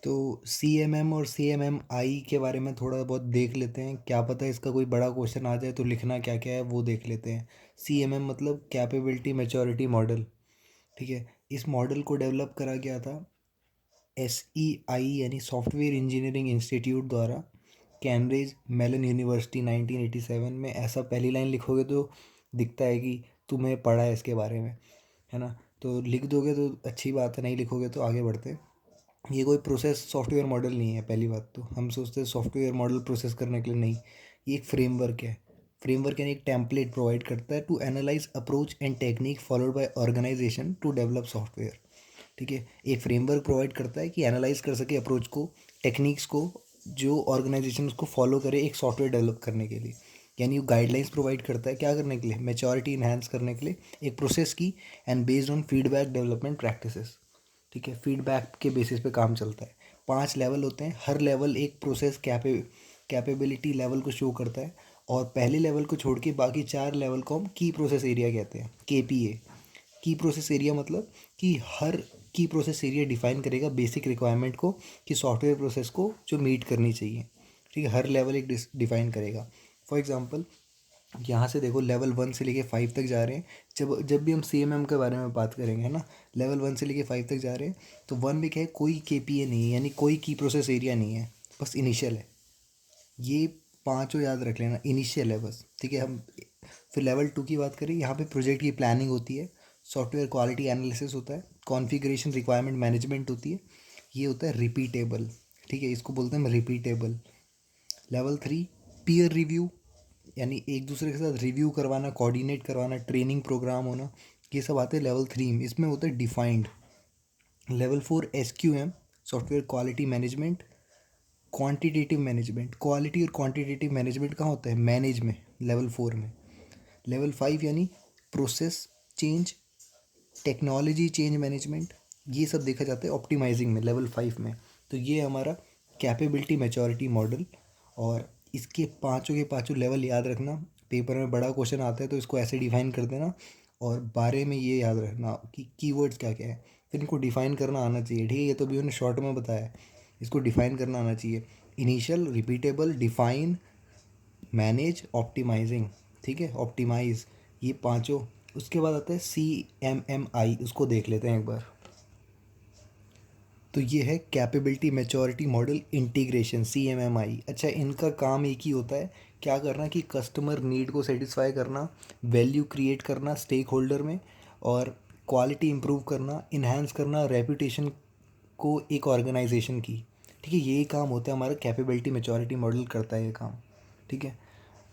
तो CMM और CMMI के बारे में थोड़ा बहुत देख लेते हैं, क्या पता इसका कोई बड़ा क्वेश्चन आ जाए तो लिखना क्या क्या है वो देख लेते हैं। CMM मतलब कैपेबिलिटी मैच्योरिटी मॉडल। ठीक है, इस मॉडल को डेवलप करा गया था SEI यानी सॉफ्टवेयर इंजीनियरिंग इंस्टीट्यूट द्वारा, कैम्ब्रिज मेलन यूनिवर्सिटी 1987 में। ऐसा पहली लाइन लिखोगे तो दिखता है कि तुम्हें पढ़ा है इसके बारे में, है ना। तो लिख दोगे तो अच्छी बात है, नहीं लिखोगे तो आगे बढ़ते हैं। ये कोई प्रोसेस सॉफ्टवेयर मॉडल नहीं है। पहली बात तो हम सोचते हैं सॉफ्टवेयर मॉडल प्रोसेस करने के लिए, नहीं। ये एक फ्रेमवर्क है। फ्रेमवर्क यानी एक टेम्पलेट प्रोवाइड करता है to analyze approach and technique followed by organization to develop software. ठीक है, एक फ्रेमवर्क प्रोवाइड करता है कि एनालाइज कर सके अप्रोच को, टेक्निक्स को, जो ऑर्गेनाइजेशन उसको फॉलो करे एक सॉफ्टवेयर डेवलप करने के लिए। यानी वो गाइडलाइंस प्रोवाइड करता है क्या करने के लिए, मेच्योरिटी इन्हांस करने के लिए एक प्रोसेस की, and based on feedback development practices. ठीक है, फीडबैक के बेसिस पे काम चलता है। 5 लेवल होते हैं, हर लेवल एक प्रोसेस कैपेबिलिटी लेवल को शो करता है। और पहले लेवल को छोड़ के बाकी 4 लेवल को हम की प्रोसेस एरिया कहते हैं, KPA। की प्रोसेस एरिया मतलब कि हर की प्रोसेस एरिया डिफाइन करेगा बेसिक रिक्वायरमेंट को, कि सॉफ्टवेयर प्रोसेस को जो मीट करनी चाहिए। ठीक है, हर लेवल एक डिफाइन करेगा। फॉर एग्जांपल, यहाँ से देखो, लेवल 1 से लेके 5 तक जा रहे हैं। जब जब भी हम CMM के बारे में बात करेंगे, है ना, लेवल 1 से लेके 5 तक जा रहे हैं, तो 1 में क्या है, कोई KPA नहीं है, यानी कोई की प्रोसेस एरिया नहीं है, बस इनिशियल है। ये पांचों याद रख लेना, इनिशियल है बस। ठीक है, हम फिर लेवल 2 की बात करें, यहाँ पे प्रोजेक्ट की प्लानिंग होती है, सॉफ्टवेयर क्वालिटी एनालिसिस होता है, कॉन्फ़िगरेशन रिक्वायरमेंट मैनेजमेंट होती है, ये होता है रिपीटेबल। ठीक है, इसको बोलते हैं रिपीटेबल। लेवल 3, पीयर रिव्यू, यानी एक दूसरे के साथ रिव्यू करवाना, कोऑर्डिनेट करवाना, ट्रेनिंग प्रोग्राम होना, ये सब आते हैं लेवल 3 में। इसमें होता है defined. Level 4, SQM, software quality management, quantitative management. Quality और क्वांटिटेटिव मैनेजमेंट कहाँ होता है, मैनेज में, लेवल 4 में। लेवल 5 यानी process change, technology change management, ये सब देखा जाता है ऑप्टिमाइजिंग में, लेवल 5 में। तो ये हमारा कैपेबिलिटी मैच्योरिटी मॉडल। और इसके पांचों के पांचों लेवल याद रखना, पेपर में बड़ा क्वेश्चन आता है तो इसको ऐसे डिफाइन कर देना। और बारे में ये याद रखना कि कीवर्ड्स क्या क्या है, फिर इनको डिफाइन करना आना चाहिए। ठीक है, ये तो भी उन्होंने शॉर्ट में बताया है, इसको डिफाइन करना आना चाहिए। Initial, repeatable, define, manage, optimizing. ठीक है, ऑप्टिमाइज, ये पांचों। उसके बाद आता है CMMI, उसको देख लेते हैं एक बार। तो ये है capability maturity model integration, CMMI। अच्छा, इनका काम एक ही होता है, क्या करना कि कस्टमर नीड को सेटिस्फाई करना, वैल्यू क्रिएट करना स्टेक होल्डर में, और क्वालिटी इंप्रूव करना, इन्हांस करना रेपुटेशन को एक ऑर्गेनाइजेशन की। ठीक है, यही काम होता है हमारा, कैपेबिलिटी मैच्योरिटी मॉडल करता है ये काम। ठीक है,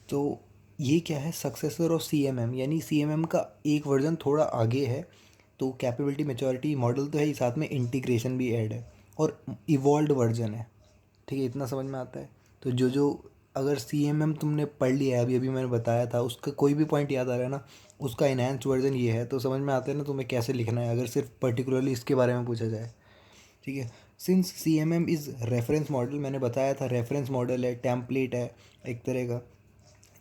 तो ये क्या है, सक्सेसर ऑफ CMM, यानी CMM का एक वर्जन थोड़ा आगे है। तो कैपेबिलिटी मैच्योरिटी मॉडल तो है ही, साथ में इंटीग्रेशन भी ऐड है, और इवॉल्व्ड वर्जन है। ठीक है, इतना समझ में आता है। तो जो जो अगर CMM तुमने पढ़ लिया है, अभी अभी मैंने बताया था, उसका कोई भी पॉइंट याद आ रहा है ना, उसका इनहेंस्ड वर्जन ये है, तो समझ में आता है ना तुम्हें कैसे लिखना है, अगर सिर्फ पर्टिकुलरली इसके बारे में पूछा जाए। ठीक है, since CMM is reference model, मैंने बताया था रेफरेंस मॉडल है, टेम्पलेट है एक तरह का,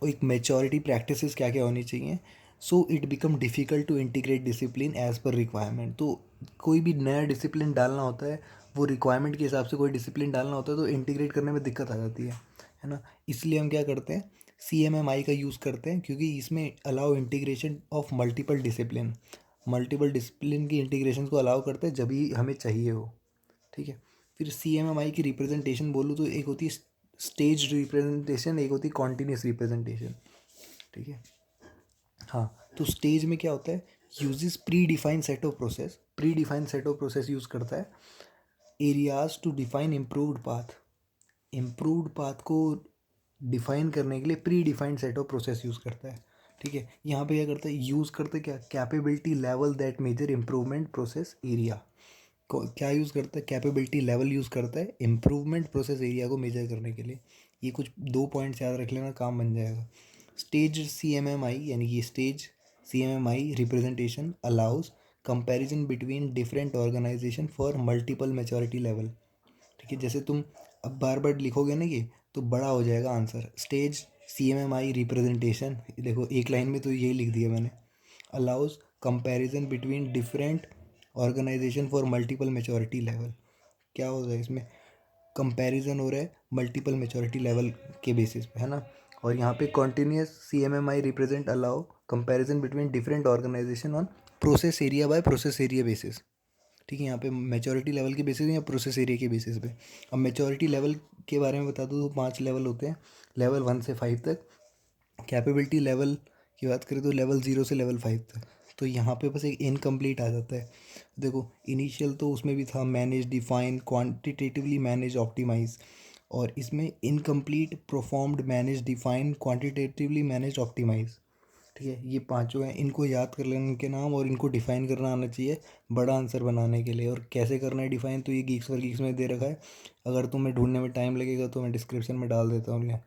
और एक मेच्योरिटी प्रैक्टिसेस क्या क्या होनी चाहिए। So it become difficult to integrate discipline as per requirement. तो कोई भी नया डिसिप्लिन डालना होता है, वो रिक्वायरमेंट के हिसाब से कोई डिसिप्लिन डालना होता है, तो इंटीग्रेट करने में दिक्कत आ जाती है ना। इसलिए हम क्या करते हैं, CMMI का यूज़ करते हैं, क्योंकि इसमें allow integration of multiple discipline की इंटीग्रेशन को अलाउ करते हैं जब भी हमें चाहिए हो। ठीक है, फिर CMMI की रिप्रेजेंटेशन बोलूँ तो एक होती है स्टेज रिप्रेजेंटेशन, एक होती है कॉन्टीन्यूस रिप्रेजेंटेशन। ठीक है, हाँ। तो स्टेज में क्या होता है, uses pre define set of process, pre define set of process use करता है। Areas to define improved path को डिफाइन करने के लिए pre defined set of process use करता है। ठीक है, यहाँ पे क्या करता है, यूज़ करते क्या, capability level that measure improvement process area को, क्या यूज़ करता है, कैपेबिलिटी लेवल यूज़ करता है इम्प्रूवमेंट प्रोसेस एरिया को मेजर करने के लिए। ये कुछ 2 पॉइंट्स याद रख लेना, काम बन जाएगा। स्टेज CMMI, यानी ये stage CMMI representation allows comparison between different organization for multiple maturity level. ठीक है, जैसे तुम अब बार बार लिखोगे ना ये, तो बड़ा हो जाएगा आंसर। स्टेज CMMI रिप्रेजेंटेशन, देखो एक लाइन में तो यही लिख दिया मैंने, allows comparison between different organization for multiple maturity level. क्या होगा इसमें, कंपैरिजन हो रहा है मल्टीपल मैच्योरिटी लेवल के बेसिस पे, है ना। और यहाँ पे continuous CMMI represent allow comparison between different organization on process area by process area basis. ठीक है, यहाँ पे मैच्योरिटी लेवल के बेसिस या प्रोसेस एरिया के बेसिस पे। अब मैच्योरिटी लेवल के बारे में बता दूँ तो 5 लेवल होते हैं, लेवल 1 से 5 तक। कैपेबिलिटी लेवल की बात करें तो लेवल 0 से लेवल 5 तक। तो यहाँ पे बस एक इनकम्प्लीट आ जाता है। देखो इनिशियल तो उसमें भी था manage, define, quantitatively manage, optimize. और इसमें incomplete, performed, manage, define, quantitatively manage, optimize. ठीक है, ये पांचों हैं, इनको याद कर लेना इनके नाम, और इनको डिफाइन करना आना चाहिए बड़ा आंसर बनाने के लिए। और कैसे करना है डिफाइन, तो ये गीक्स फॉर गीक्स में दे रखा है। अगर तुम्हें ढूंढने में टाइम लगेगा तो मैं डिस्क्रिप्शन में डाल देता हूँ।